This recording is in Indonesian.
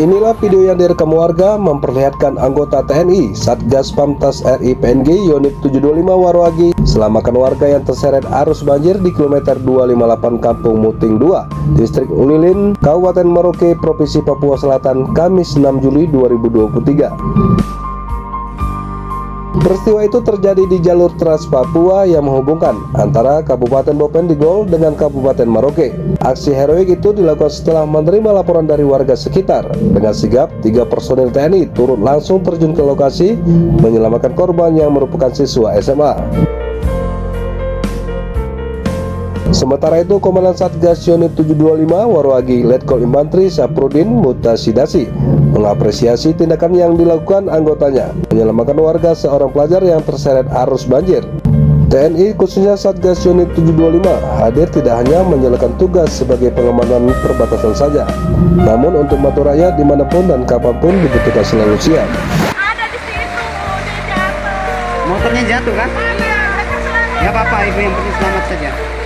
Inilah video yang direkam warga memperlihatkan anggota TNI Satgas Pamtas RI PNG Unit 725 Waruagi selamatkan warga yang terseret arus banjir di kilometer 258 Kampung Muting 2, Distrik Ulilin, Kabupaten Merauke, Provinsi Papua Selatan, Kamis 6 Juli 2023. Peristiwa itu terjadi di jalur Trans Papua yang menghubungkan antara Kabupaten Bovendigol dengan Kabupaten Merauke. Aksi heroik itu dilakukan setelah menerima laporan dari warga sekitar. Dengan sigap, 3 personil TNI turut langsung terjun ke lokasi menyelamatkan korban yang merupakan siswa SMA. Sementara itu, Komandan Satgas Unit 725 Waruagi Letkol Infantri Saprudin Mutasidasi mengapresiasi tindakan yang dilakukan anggotanya menyelamatkan warga seorang pelajar yang terseret arus banjir. TNI khususnya Satgas Unit 725 hadir tidak hanya menjalankan tugas sebagai pengamanan perbatasan saja, namun untuk membantu rakyat dimanapun dan kapanpun dibutuhkan selalu siap. Ada di situ, dia jatuh. Motornya jatuh kan? Iya, Ya apa-apa, ibu yang penting selamat saja.